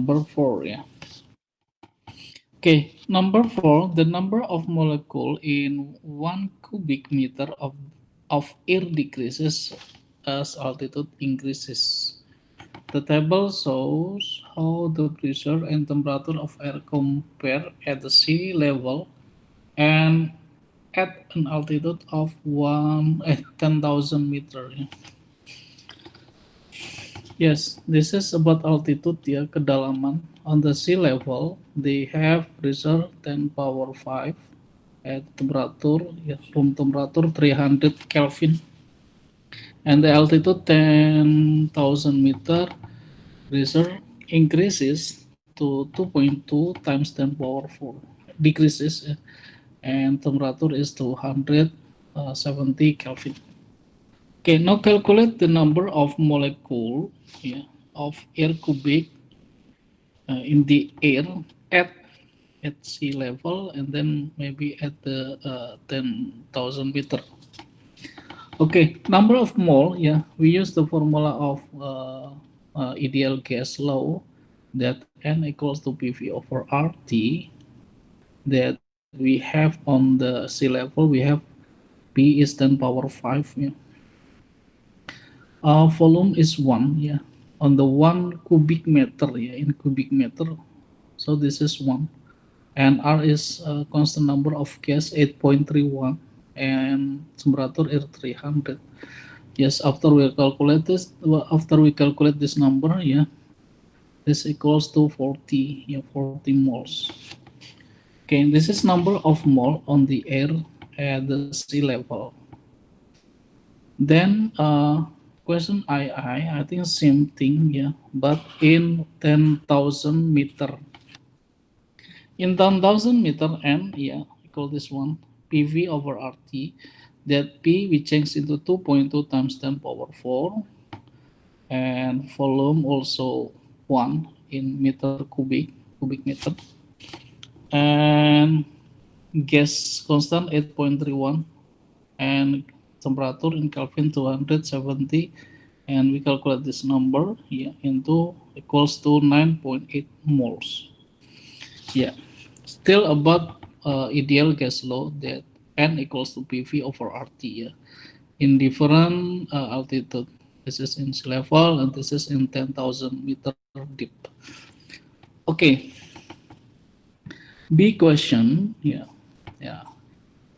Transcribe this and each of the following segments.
number 4, yeah. Okay, number 4, the number of molecule in 1 cubic meter of air decreases as altitude increases. The table shows how the pressure and temperature of air compare at the sea level and at an altitude of 10,000 meter. Yes, this is about altitude ya, kedalaman. On the sea level, they have pressure 10 power 5 at temperature, ya, room temperature 300 Kelvin. And the altitude 10,000 meter, pressure increases to 2.2 times 10 power 4, decreases, ya, and temperature is 270 Kelvin. Okay, now calculate the number of molecule, yeah, of air cubic in the air at sea level, and then maybe at the 10,000 meter. Okay, number of mole. Yeah, we use the formula of ideal gas law, that N equals to PV over RT, that we have on the sea level. We have P is 10 power 5. Yeah. Volume is 1. Yeah, on the 1 cubic meter. Yeah, in cubic meter. So this is 1, and R is a constant number of gas 8.31, and temperature is 300. Yes, after we calculate this number, yeah, this equals to 40, yeah, 40 moles. Okay, this is number of mole on the air at the sea level. Then question I think same thing, yeah, but in 10,000 meter. In 10,000 meter N, yeah, equal this one, PV over RT, that P we change into 2.2 times 10 power 4, and volume also 1 in meter cubic meter, and gas constant 8.31, and temperature in Kelvin 270, and we calculate this number, yeah, into equals to 9.8 moles. Yeah, still about ideal gas law, that N equals to PV over RT, yeah, in different altitude. This is in sea level, and this is in 10,000 meter deep. Okay, B question, yeah, yeah.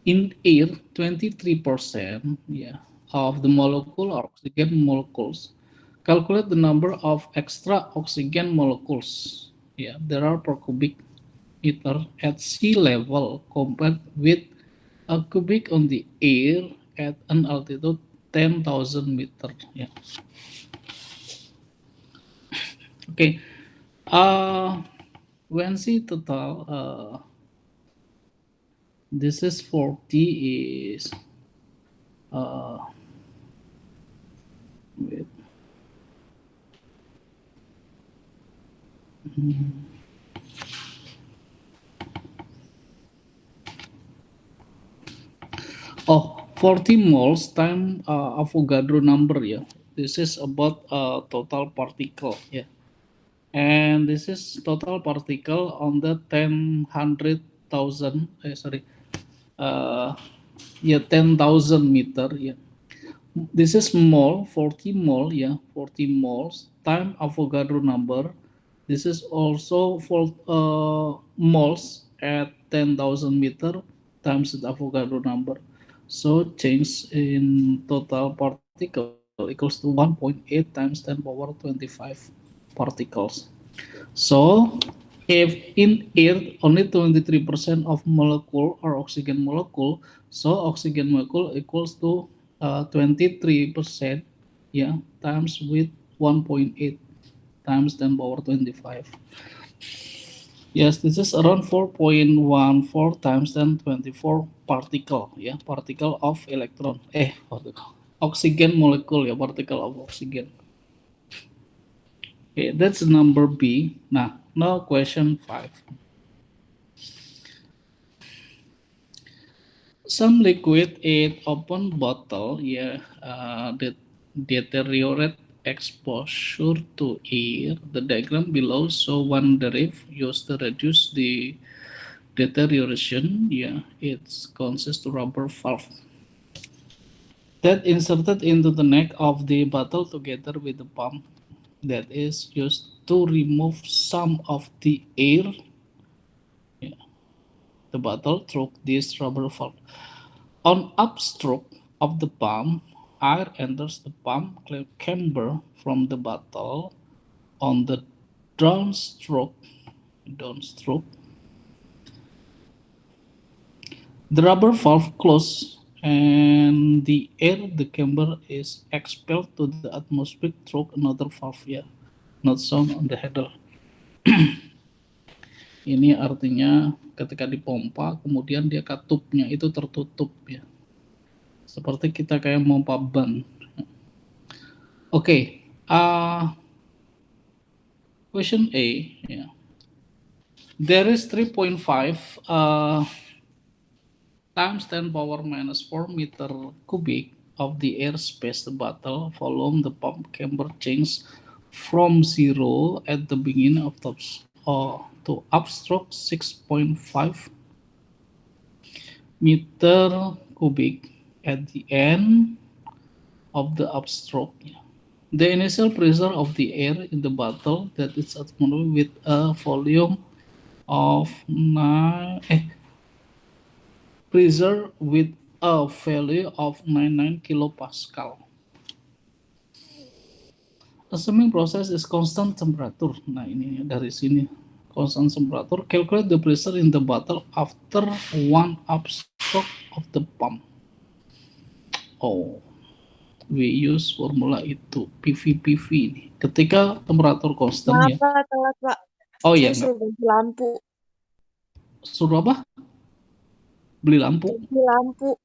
In air, 23%, yeah, of the molecule are oxygen molecules. Calculate the number of extra oxygen molecules, yeah, there are per cubic meter at sea level compared with a cubic on the air at an altitude 10,000 meter. Yeah. Okay. When see total, this is 40 is wait. Oh, 40 moles time Avogadro number, yeah. This is about total particle, yeah. And this is total particle on the 10,000, sorry, uh, yeah, 10,000 meter, yeah. This is mole, 40 mole, yeah, 40 moles time Avogadro number. This is also for moles at 10,000 meter times the Avogadro number. So change in total particle equals to 1.8 times 10 power 25 particles. So if in air only 23% of molecule are oxygen molecule, so oxygen molecule equals to 23%, yeah, times with 1.8 times 10 power 25. Yes, this is around 4.14 times 10 24 particle, yeah, particle of electron, particle, oxygen molecule, ya, particle of oxygen. Okay, that's number B. Now question 5. Some liquid in open bottle, yeah, that deteriorate exposure to air. The diagram below show one derive used to reduce the deterioration. Yeah, it consists of rubber valve that inserted into the neck of the bottle together with the pump that is used to remove some of the air. Yeah, the bottle through this rubber valve. On upstroke of the pump, air enters the pump chamber from the bottle. On the downstroke, the rubber valve closes and the air the chamber is expelled to the atmosphere through another valve. Ya, not shown on the header. Ini artinya ketika dipompa kemudian dia katupnya itu tertutup ya. Seperti kita kayak memompa ban. Oke, question A. Yeah. There is 3.5 times 10 power minus 4 meter cubic of the airspace the bottle volume the pump chamber change from zero at the beginning of to upstroke 6.5 meter cubic at the end of the upstroke. The initial pressure of the air in the bottle that is atmospheric with a volume of pressure with a value of 99 kilopascal. Assuming process is constant temperature. Nah, ini dari sini constant temperature. Calculate the pressure in the bottle after one upstroke of the pump. Oh, we use formula itu PV ini. Ketika temperatur constant ya. Pak, telat Pak. Oh ya, Saya suruh ganti lampu. Suruh apa? Beli lampu. Ganti lampu.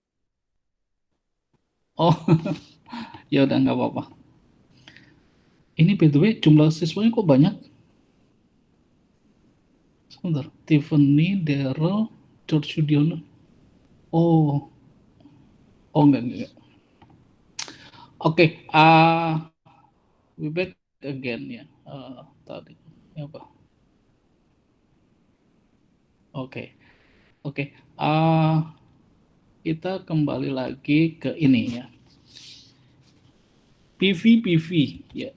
Oh, ya udah nggak apa-apa. Ini by the way jumlah siswanya kok banyak? Sebentar. Tiffany, Daryl, George Udiono. Oh, enggak. Oke, we back again ya. Tadi apa? Oke. Kita kembali lagi ke ini ya. PV ya.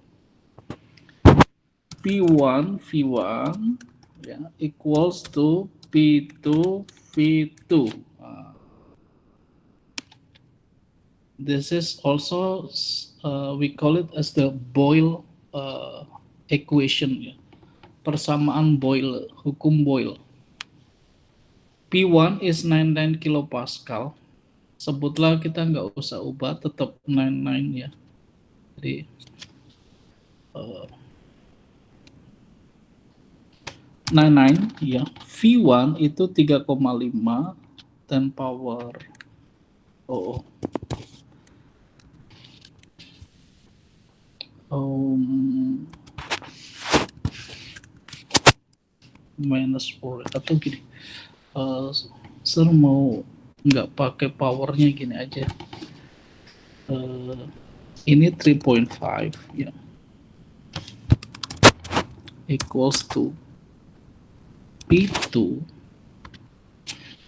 P1 V1 ya, equals to P2 V2. This is also we call it as the Boyle equation ya. Persamaan Boyle, hukum Boyle. P1 is 99 kilopascal. Sebutlah kita nggak usah ubah, tetap 99 ya. Jadi 99 ya. V1 itu 3,5 10 power minus 4 atau gini. Sir mau nggak pakai powernya gini aja. Ini 3.5 ya. Equals to P2.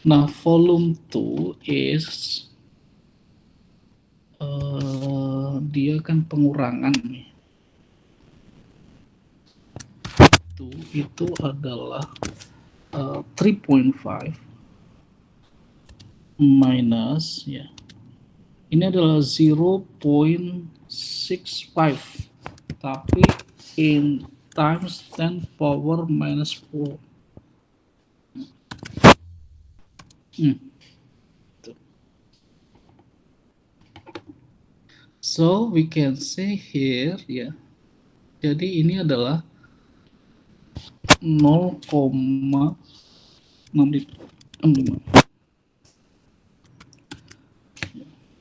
Nah, volume 2 is dia kan pengurangan nih. Itu adalah 3.5 minus ya. Ini adalah 0.65 tapi in times 10 power minus 4. So we can say here ya. Jadi ini adalah 0,65.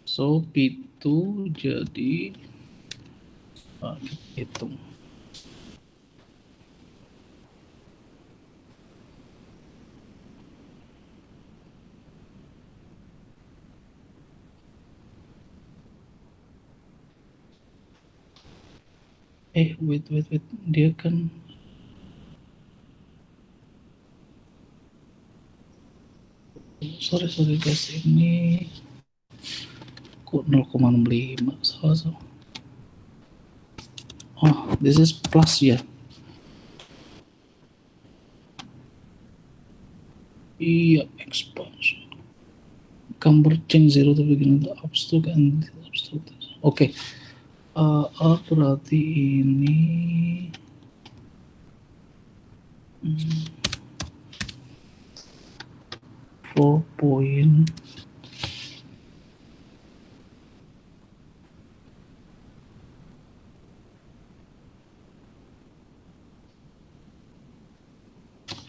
So P2 jadi hitung. Wait, dia kan sorry guys, ini kok 0,65 salah. Oh, this is plus ya. Iya, expansion. Converting zero to begin with upstroke and upstroke. Oke. Berarti ini 4 point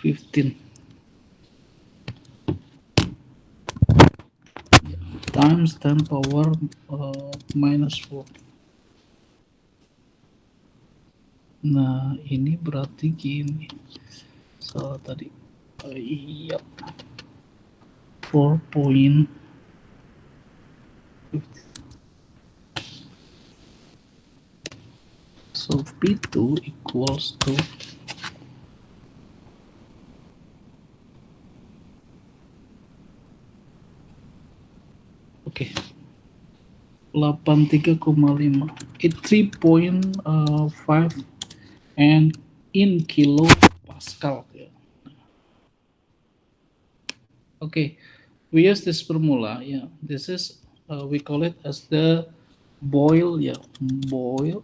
15 times 10 power minus 4. Nah, ini berarti gini. Salah tadi. Iya. 4 point 15. So P2 equals to oke, 83,5. It 3.5 and in kilo Pascal. Okay, we use this formula. Yeah, this is we call it as the Boyle. Yeah, Boyle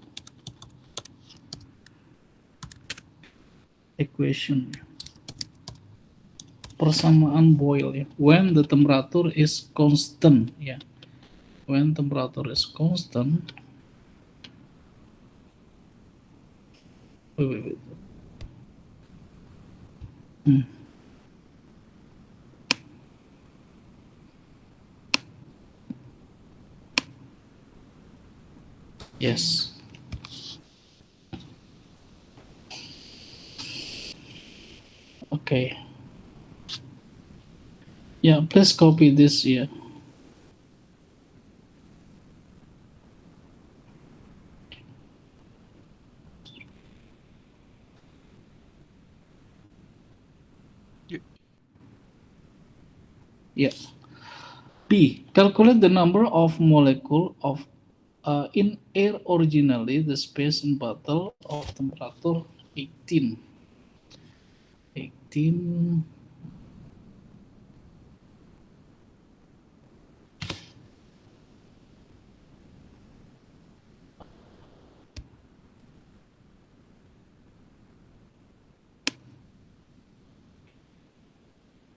equation. Persamaan Boyle. Yeah, when the temperature is constant. Yeah, when temperature is constant. Wait. Yes. Okay. Yeah, please copy this. Yeah. Yeah. B. Calculate the number of molecule of in air originally the space in bottle of temperature 18.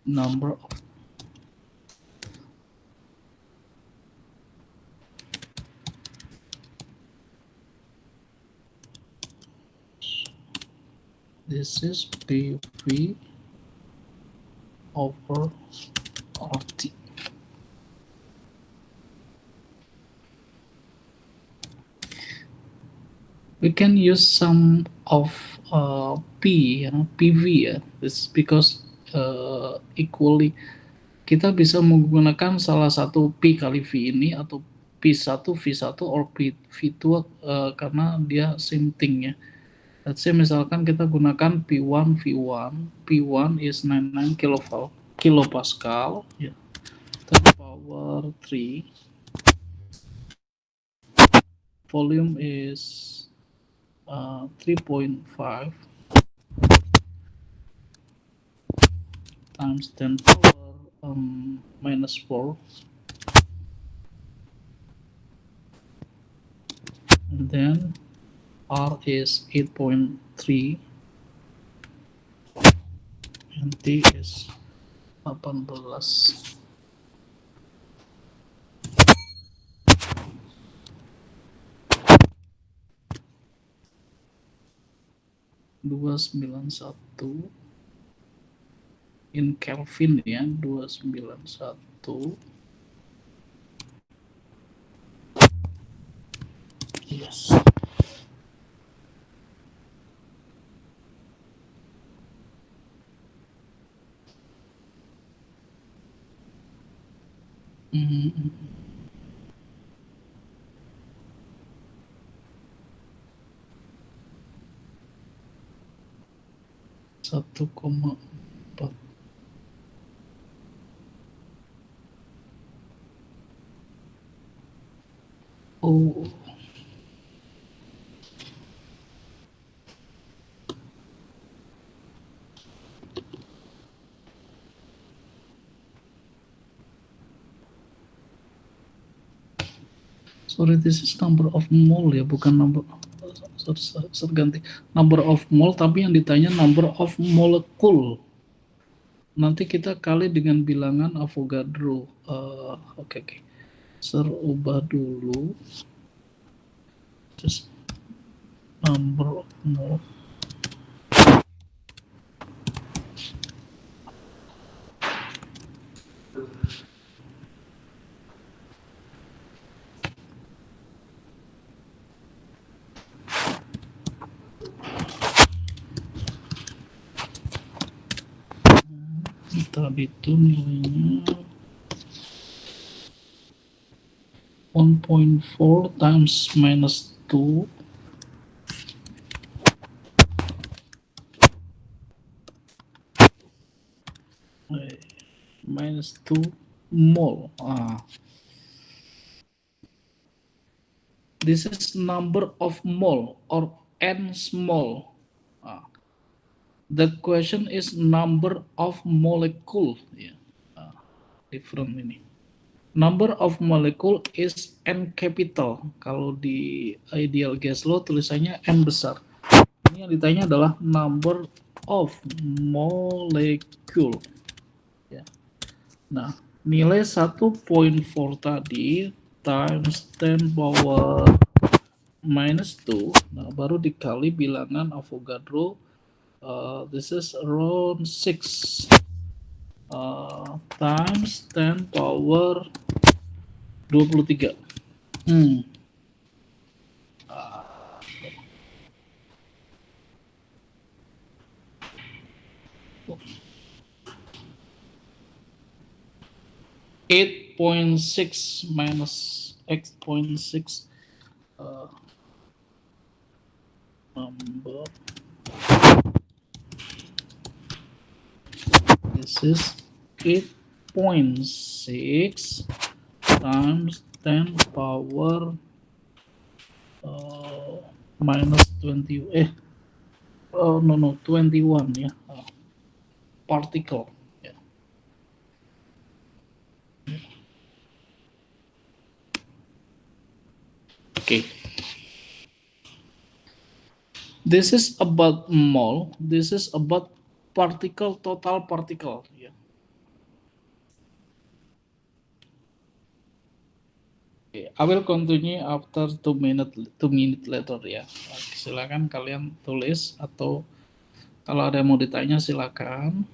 Number of this is PV over RT. We can use some of P, PV ya. This because equally kita bisa menggunakan salah satu P kali V ini atau P1 V1 or V2 karena dia same thing ya. Let's say misalkan kita gunakan P1 V1, P1 is 99 kilopascal ya. 10 power 3. Volume is 3.5 times 10 power minus 4, and then R is 8.3 and T is 18. 291 in Kelvin ya, 291. Yes. 1,4. Oh, sorry, this is number of mole ya, bukan number. Sorry, ganti number of mole, tapi yang ditanya number of molecule. Nanti kita kali dengan bilangan Avogadro. Oke. Ubah dulu. Just number of mole. Tadi itu nilainya 1.4 times minus 2 minus 2 mole. This is number of mole or n small. The question is number of molecule. Different ini. Number of molecule is n capital. Kalau di ideal gas law tulisannya n besar. Ini yang ditanya adalah number of molecule. Nah, nilai 1.4 tadi times 10 power minus 2, nah baru dikali bilangan Avogadro. This is around 6 times 10 power 23. 8.6 minus x.6 number. This is 8.6 times 10 power minus 20. No, 21 ya. Particle. Okay. This is about mole. This is about particle, total particle. Yeah. Okay. I will continue after 2 minutes later ya. Silakan kalian tulis atau kalau ada yang mau ditanya silakan.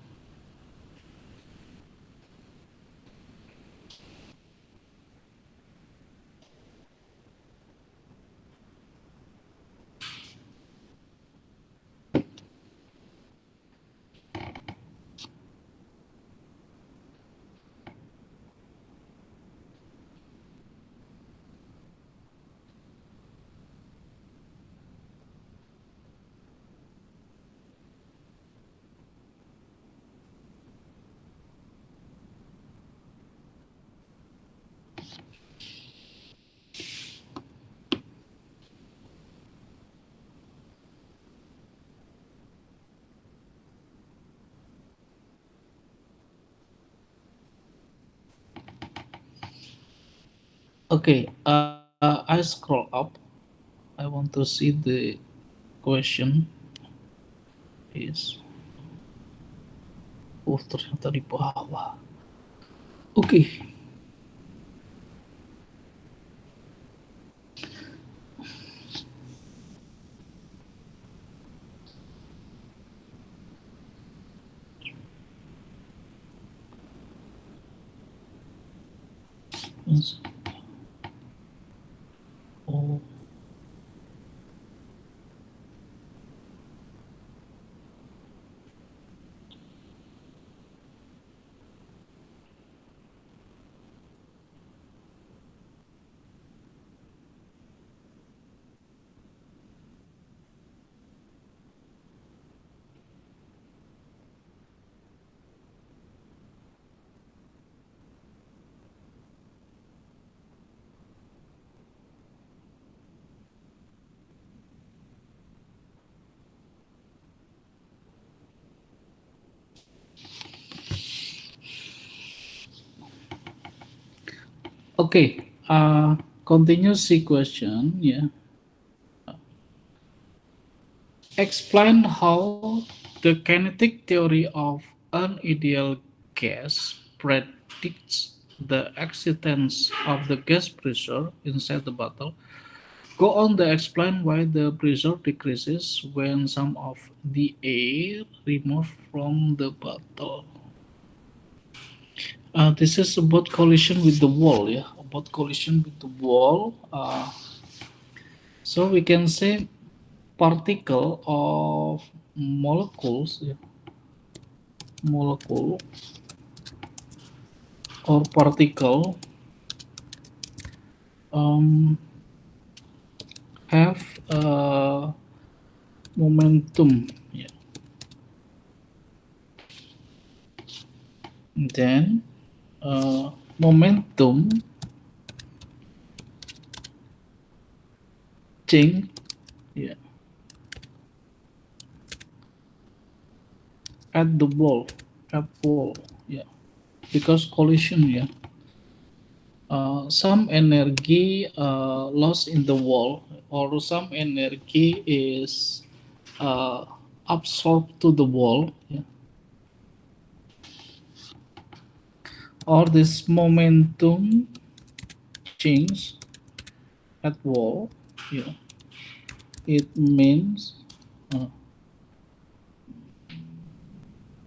Okay, I scroll up. I want to see the question is. Ternyata di bawah. Okay. Oh. Okay, continuous question, yeah. Explain how the kinetic theory of an ideal gas predicts the existence of the gas pressure inside the bottle. Go on to explain why the pressure decreases when some of the air removed from the bottle. This is about collision with the wall, yeah, about collision with the wall. So we can say particle of molecules, yeah, molecule or particle um, have momentum, yeah. Then momentum change, yeah, at the wall, at wall, yeah, because collision, yeah. Some energy lost in the wall, or some energy is uh, absorbed to the wall, yeah. Or this momentum change at wall, yeah. It means uh,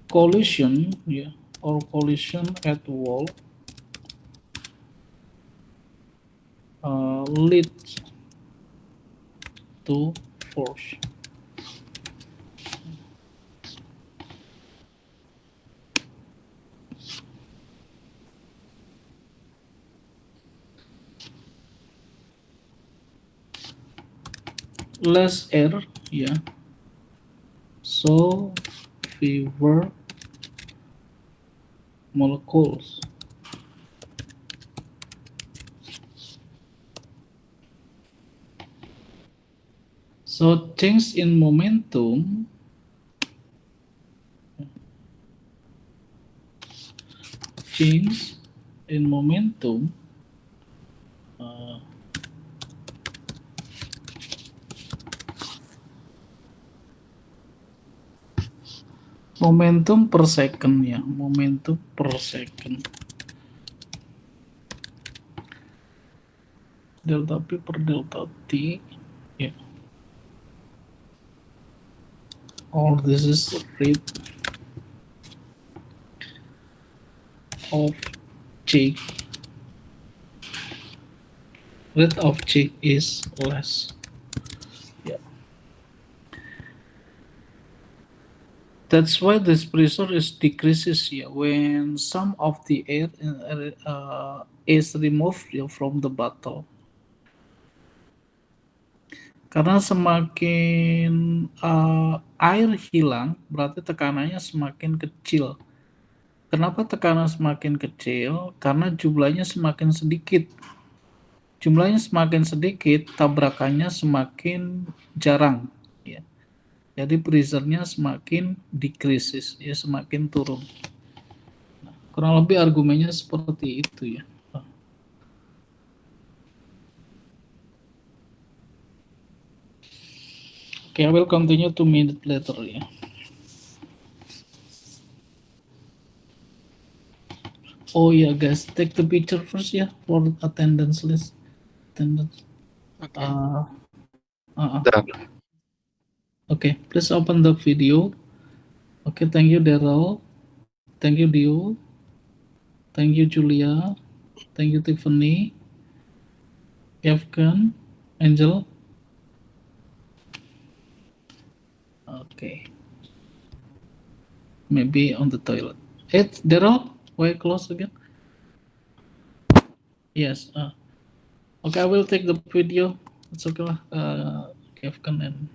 collision, yeah, or collision at wall leads to force. Less air, yeah, so fewer molecules. So change in momentum, change in momentum uh, momentum per second, ya, momentum per second, delta P per delta T, ya. Or this is rate of change. Rate of change is less. Yeah. That's why this pressure is decreases here when some of the air is removed, ya, from the bottle. Karena semakin air hilang, berarti tekanannya semakin kecil. Kenapa tekanan semakin kecil? Karena jumlahnya semakin sedikit. Jumlahnya semakin sedikit, tabrakannya semakin jarang, ya. Jadi pressure-nya semakin decreases, ya, semakin turun. Nah, kurang lebih argumennya seperti itu, ya. Okay, I will continue 2 minutes later, ya. Oh yeah, guys, take the picture first, ya, for attendance list. Attendance. Okay. Okay, please open the video. Okay, thank you, Daryl. Thank you, Dio. Thank you, Julia. Thank you, Tiffany. Kevin, Angel. Okay, maybe on the toilet. It's Daryl. Why close again? Yes. Okay, I will take the video. It's okay lah. Kevin and.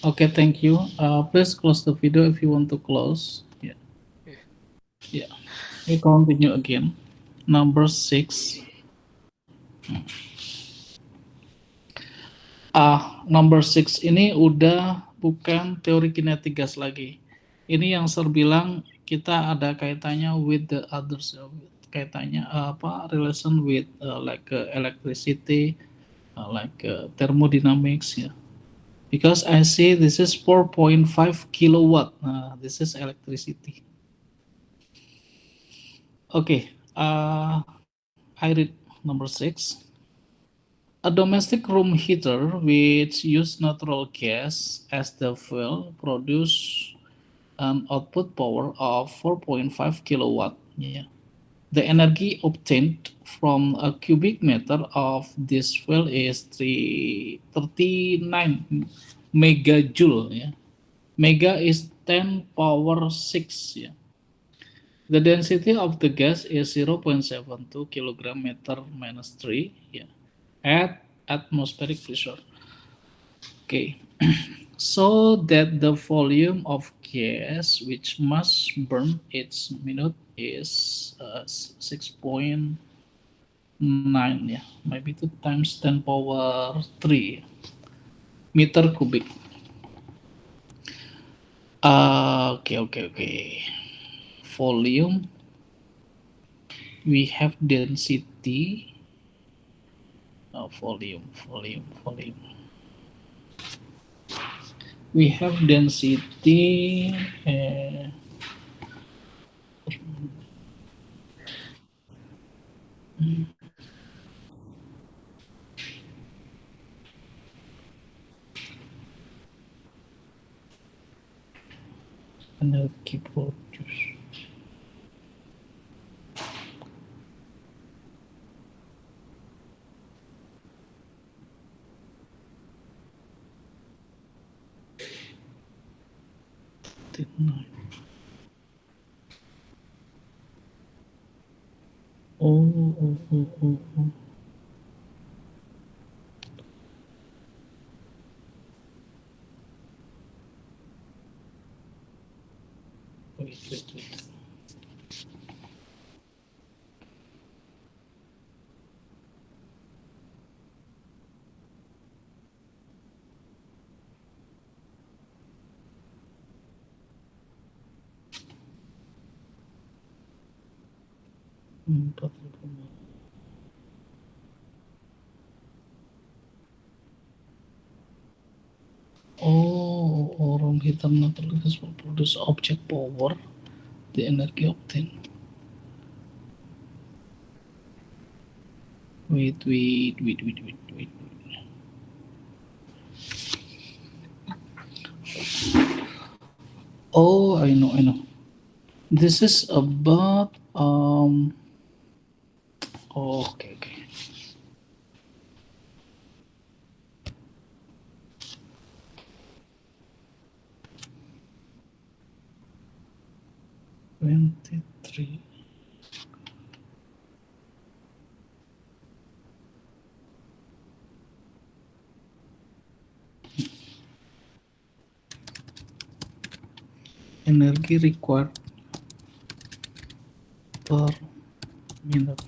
Okay, thank you. Please close the video if you want to close. Yeah. Yeah. We continue again. Number 6. Number 6 ini udah bukan teori kinetik gas lagi. Ini yang Sir bilang kita ada kaitannya with the others, kaitannya relation with like electricity, like thermodynamics, yeah. Because I see this is 4.5 kilowatt. This is electricity. Okay, I read number 6. A domestic room heater which use natural gas as the fuel produce an output power of 4.5 kilowatt. Yeah. The energy obtained from a cubic meter of this fuel is 39 megajoule. Yeah. Mega is 10 power 6. Yeah. The density of the gas is 0.72 kilogram meter minus 3. Yeah. At atmospheric pressure. Okay. So that the volume of gas which must burn each minute is 6.9, yeah, maybe 2 times 10 power 3 meter cubic. Okay. Volume, we have density. Volume. We have density. Energy produce. Oh. Wait. Room heater natural gas will produce object power. The energy obtained. Wait. Oh, I know. This is about okay. $23. Energy required per minute.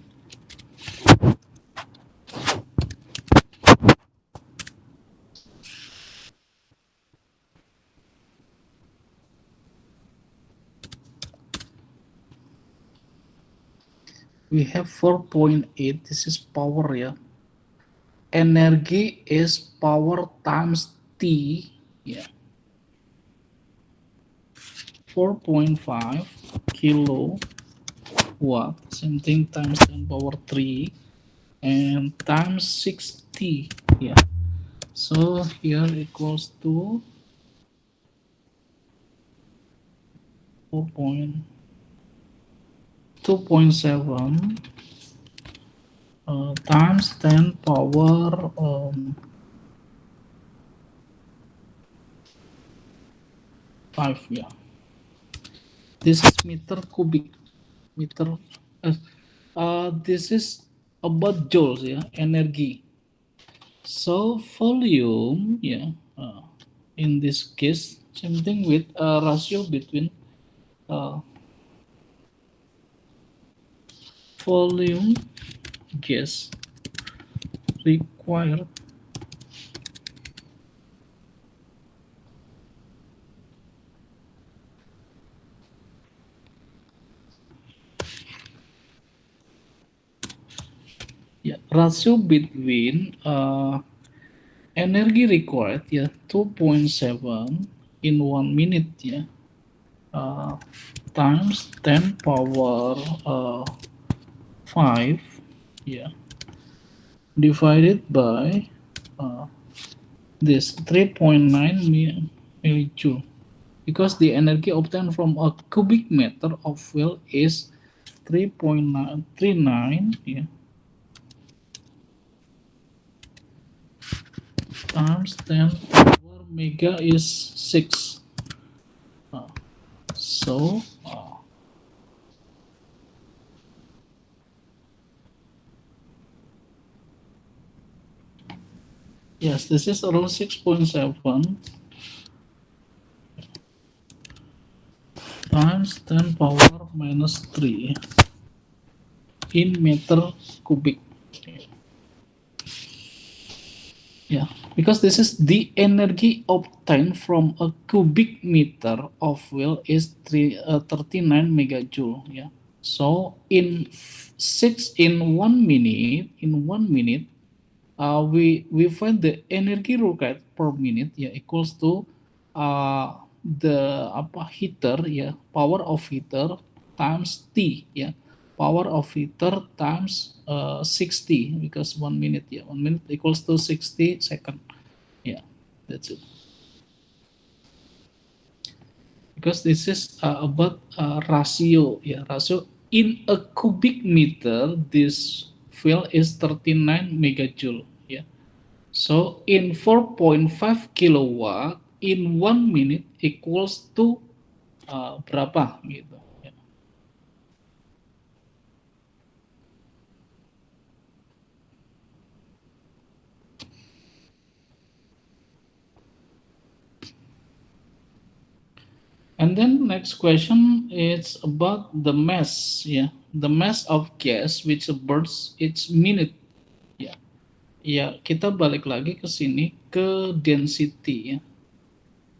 We have 4.8. This is power, yeah. Energy is power times T. Yeah. 4.5 kilowatt. Same thing times 10 power 3 and times 60. Yeah. So here equals to 2.7 times 10 power 5. Yeah. This is meter cubic. Meter. This is about joules, yeah, energy. So volume, yeah, in this case, same thing with ratio between uh, volume gas required Ratio between energy required 2.7 in 1 minute uh, times 10 power 5 yeah divided by uh, this 3.9 millijoule, because the energy obtained from a cubic meter of fuel is 3.939 times 10 power mega is 6. So yes, this is around 6.7 times 10 power minus 3 in meter cubic. Yeah, because this is the energy obtained from a cubic meter of fuel is 39 megajoule. Yeah. So in 1 minute, we find the energy required per minute equals to the heater power of heater times T power of heater times 60, because 1 minute 1 minute equals to 60 second. Yeah, that's it. Because this is about ratio ratio in a cubic meter. This fuel is 39 megajoule. So in 4.5 kilowatt in 1 minute equals to berapa gitu. Ya. And then next question is about the mass the mass of gas which burns each minute. Ya. Ya, kita balik lagi ke sini ke density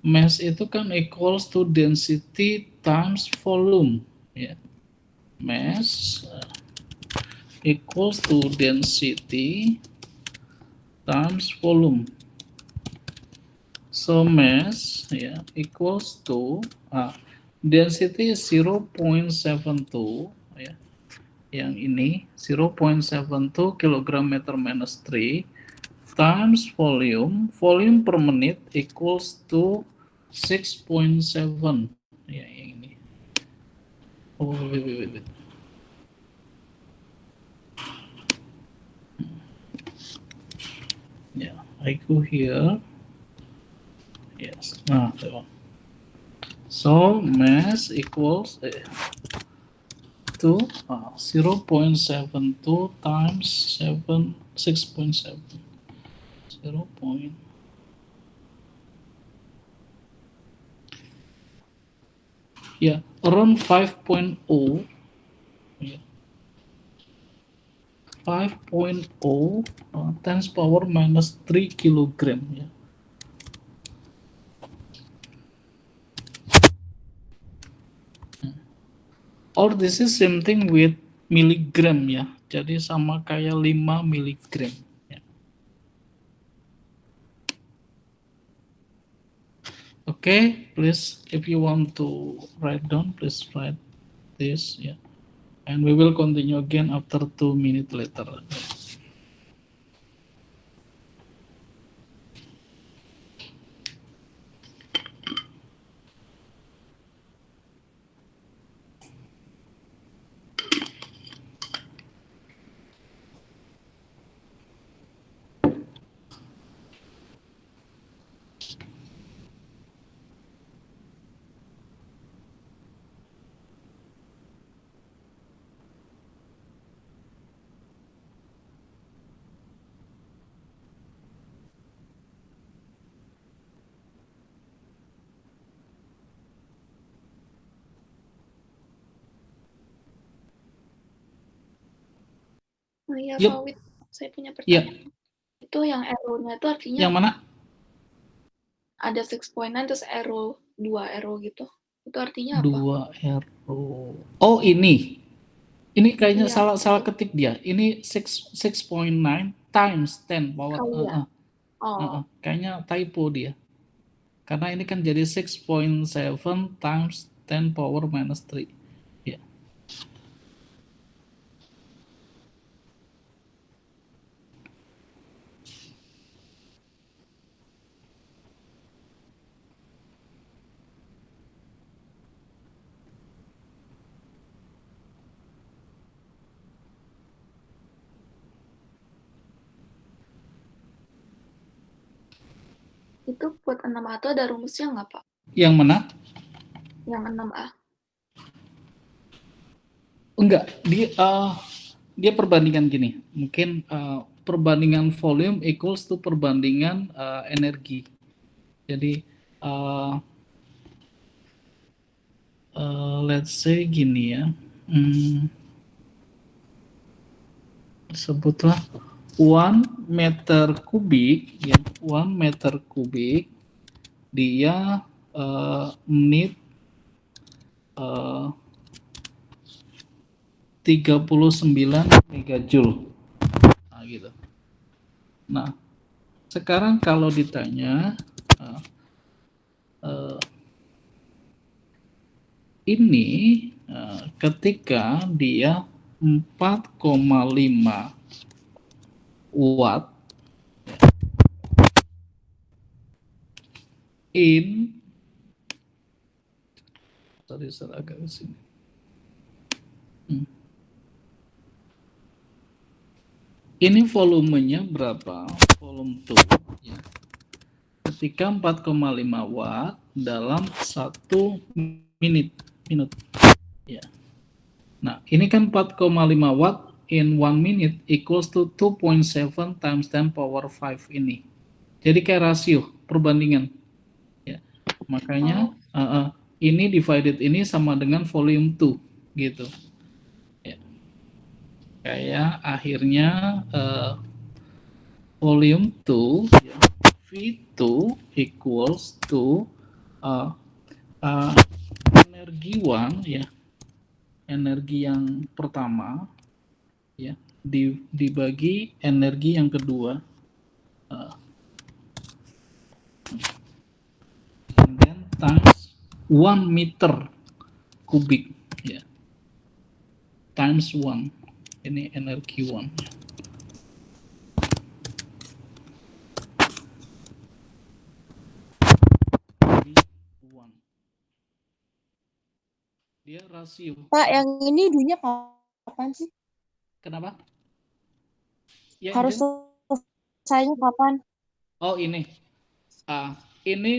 Mass itu kan equals to density times volume ya. Mass equals to density times volume. So mass equals to density 0.72 yang ini 0.72 kilogram meter minus 3 times volume per menit equals to 6.7 yang ini. Oh, wait. I go here. Yes. So mass equals to 0.72 times 6.7. 0. Around 5.0. 5.0 times power minus 3 kilogram Or this is same thing with miligram Jadi sama kayak 5 miligram Okay, please if you want to write down, please write this And we will continue again after 2 minutes later. Oh iya, Yep. Pak Wid, saya punya pertanyaan. Itu yang arrow-nya itu artinya Yang mana? ada 6.9 terus arrow 2 arrow gitu. Itu artinya apa? 2 arrow. Oh, ini Ini kayaknya Iya. salah ketik dia. Ini 6.9 times 10 power. Kali ya? Oh, Kayaknya typo dia. Karena ini kan jadi 6.7 times 10 power minus 3. Ya. itu buat 6A itu ada rumusnya nggak, Pak? Yang mana? Yang 6A. Enggak, dia perbandingan gini. Mungkin perbandingan volume equals to perbandingan energi. Jadi let's say gini ya. Sebutlah 1 meter kubik ya, 1 meter kubik dia need 39 megajoule. Nah, gitu. Nah, sekarang kalau ditanya ini ketika dia 4,5 watt in agak ke sini. Ini volumenya berapa? Volume 2 ya. Ketika 4,5 watt dalam 1 minute ya. Nah, ini kan 4,5 watt in 1 minute equals to 2.7 times 10 power 5 ini. Jadi kayak rasio, perbandingan. Ya. Makanya ini divided ini sama dengan volume 2 gitu. Ya. Kayak akhirnya volume 2 ya, V2 equals to energi 1 ya. Energi yang pertama ya dibagi energi yang kedua and then times 1 meter kubik ya times 1 ini energi 1 ya. Dia rasio. Pak, yang ini dunia kapan sih? Kenapa? Ya, harus selesainya kapan? Oh, ini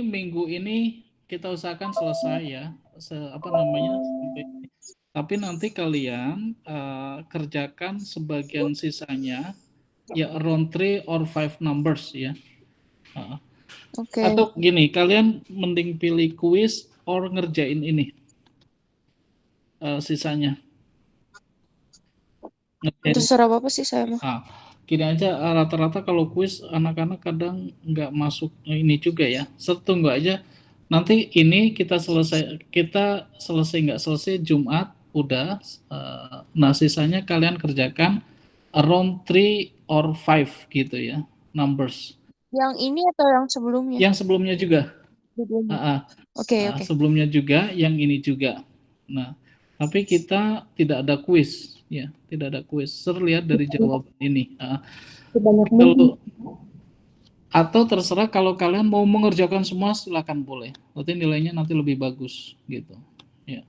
minggu ini kita usahakan selesai ya. Sampai. Tapi nanti kalian kerjakan sebagian sisanya ya around 3 or 5 numbers ya. Oke. Atau gini, kalian mending pilih kuis or ngerjain ini sisanya. Terserah Bapak sih saya mah. Gini aja, rata-rata kalau kuis anak-anak kadang nggak masuk ini juga ya. Tunggu aja. Nanti ini kita selesai nggak selesai Jumat udah. Nah sisanya kalian kerjakan around 3 or 5 gitu ya, numbers. Yang ini atau yang sebelumnya? Yang sebelumnya juga. Oke. Sebelumnya juga, yang ini juga. Nah, tapi kita tidak ada kuis ya, tidak ada kuis. Terlihat dari jawaban ini. Atau terserah kalau kalian mau mengerjakan semua silakan boleh. Nanti nilainya nanti lebih bagus gitu. Ya.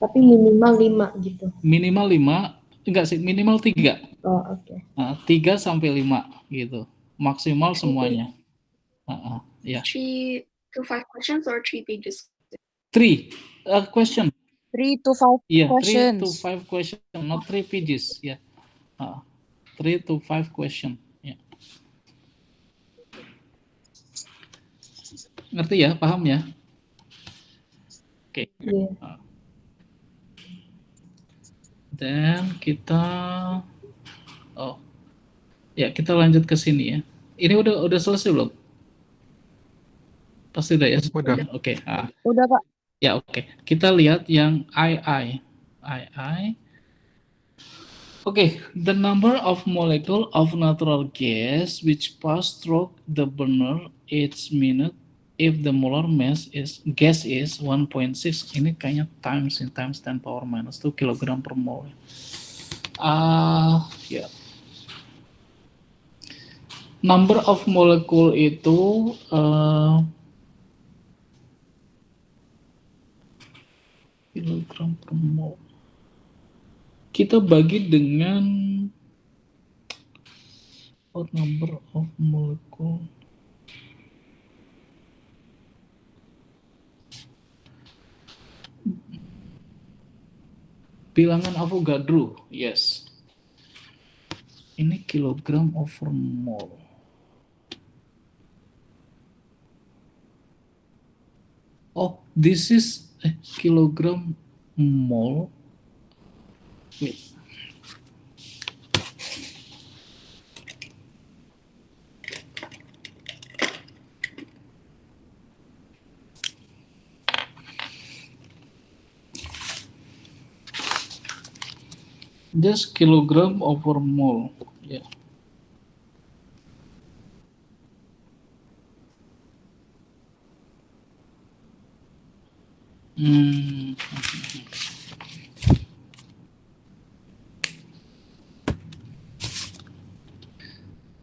Tapi minimal 5 gitu. Minimal 5, enggak sih, minimal 3. Oh, oke. 3 sampai 5 gitu. Maksimal semuanya. Ya. 3 to 5 questions or 3 pages? 3 question. 3 to 5 Yeah, questions. 3 to 5 questions, not 3 pages. Yeah. 3 to 5 question. Yeah. Ngerti ya? Paham ya? Oke. Yeah. Dan kita kita lanjut ke sini ya. Ini udah selesai belum? Pasti udah ya. Udah. Oke. Udah, Pak. Ya, oke. Kita lihat yang II. Okay, the number of molecule of natural gas which pass through the burner each minute if the molar mass is gas is 1.6. Ini kayaknya times 10 power minus 2 kilogram per mole. Ya. Number of molecule itu kilogram per mole. Kita bagi dengan number of molecule. Bilangan Avogadro, yes. Ini kilogram over mole. Oh, this is kilogram mole. Wait. Just kilogram over mole, yeah.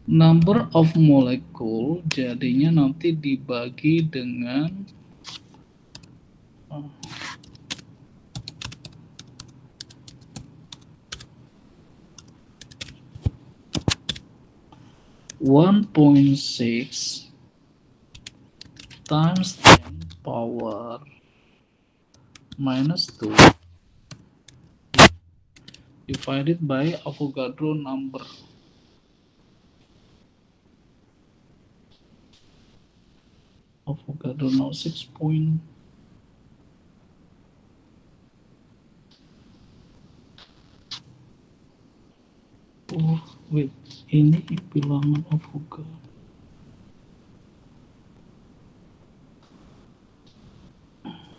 Number of molecule jadinya nanti dibagi dengan (1.6) times 10 power minus 2 divided by Avogadro number. Avogadro now 6. Oh, wait, ini bilangan Avogadro.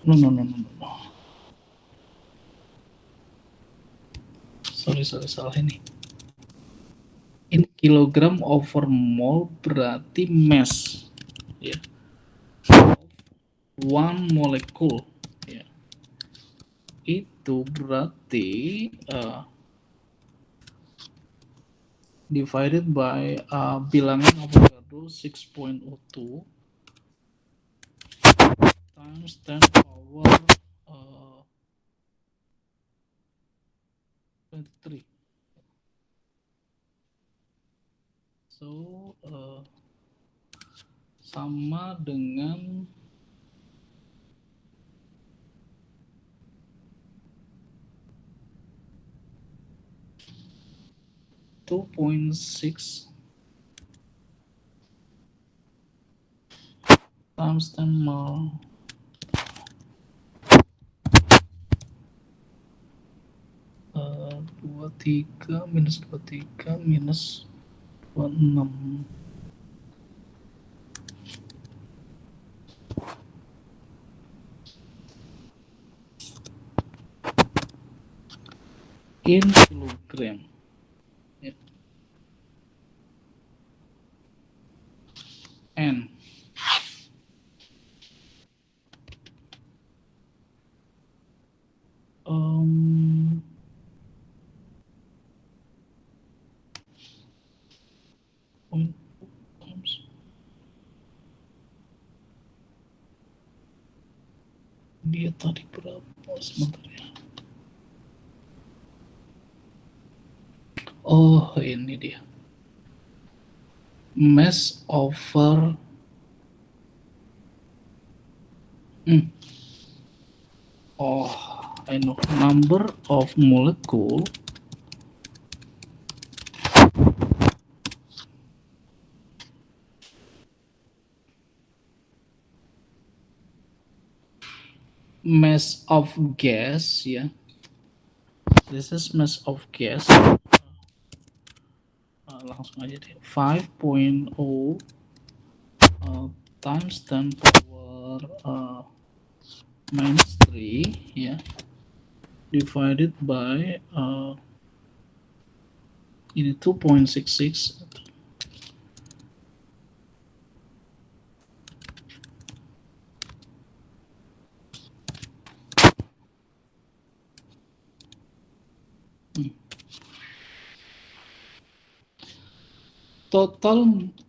No. Sorry, salah ini. Ini kilogram over mole berarti mass, ya. One molecule, ya. Itu berarti divided by bilangan Avogadro 6.02 times 10 power 23. So sama dengan (2.6) times 10 mol. Dua tiga minus 23 minus 26. In kilogram. Yeah. N. Dia tadi berapa? Sebentar ya. Oh, ini dia. Mass over Oh, I know. Number of molecule mass of gas, ya. This is mass of gas. Langsung aja deh. 5.0 times 10 power minus 3, ya, divided by Ini 2.66.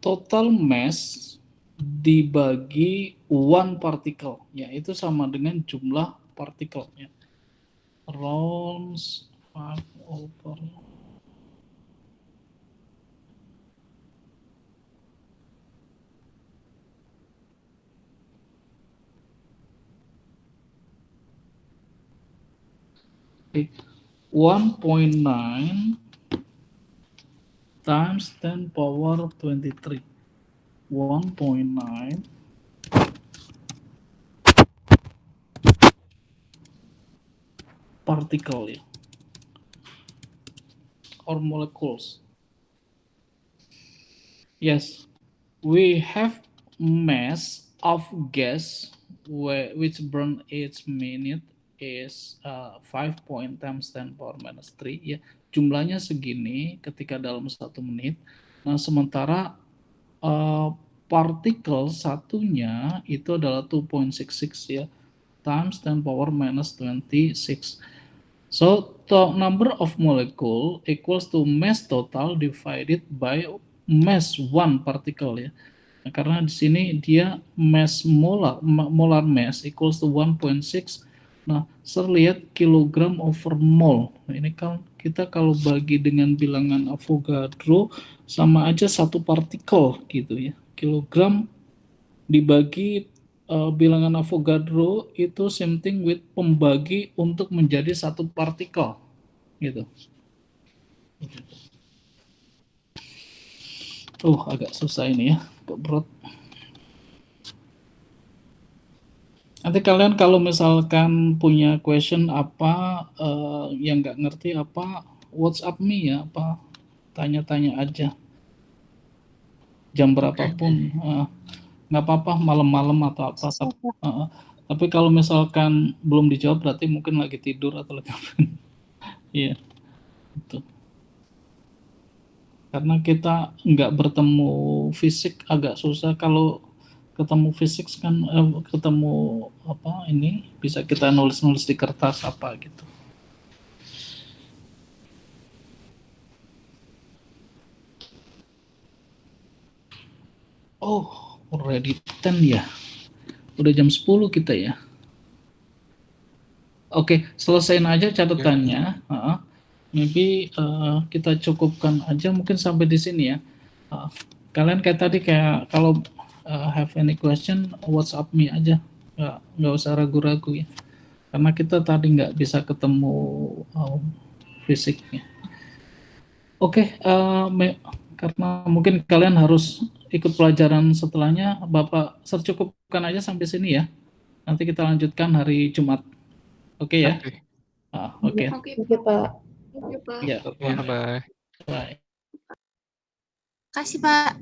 Total mass dibagi one particle, ya itu sama dengan jumlah partikel, ya. Rounds 5 over 1.9 times 10 power 23. 1.9 particle, ya, or molecules. Yes, we have mass of gas which burn each minute is 5 times 10 power minus 3, ya. Jumlahnya segini ketika dalam 1 menit. Nah, sementara partikel satunya itu adalah 2.66, ya, times 10 power minus 26. So the number of molecule equals to mass total divided by mass one particle, ya. Nah, karena di sini dia mass molar mass equals to 1.6. Nah, Sir lihat kilogram over mole. Nah, ini kan kita kalau bagi dengan bilangan Avogadro sama aja satu partikel gitu, ya. Kilogram dibagi bilangan Avogadro itu same thing with pembagi untuk menjadi satu partikel gitu. Agak susah ini, ya, agak berat. Nanti kalian kalau misalkan punya question apa yang nggak ngerti apa, WhatsApp me, ya, apa tanya-tanya aja jam berapapun. Nggak apa-apa malam-malam atau apa. Tapi kalau misalkan belum dijawab berarti mungkin lagi tidur atau lagi apa. Iya, itu. Karena kita nggak bertemu fisik agak susah. Kalau ketemu fisik kan ketemu apa ini bisa kita nulis-nulis di kertas apa gitu. Already 10 ya. Udah jam 10 kita ya. Oke, selesaiin aja catatannya. Maybe kita cukupkan aja mungkin sampai di sini, ya. Kalian kayak tadi kayak kalau have any question WhatsApp me aja, nggak usah ragu-ragu, ya. Karena kita tadi nggak bisa ketemu fisiknya. Oke, karena mungkin kalian harus ikut pelajaran setelahnya, Bapak secukupkan aja sampai sini, ya. Nanti kita lanjutkan hari Jumat. Oke, ya? Oke. Oke, Pak. Oke, Pak. Ya, Bye-bye. bye. Kasih, Pak.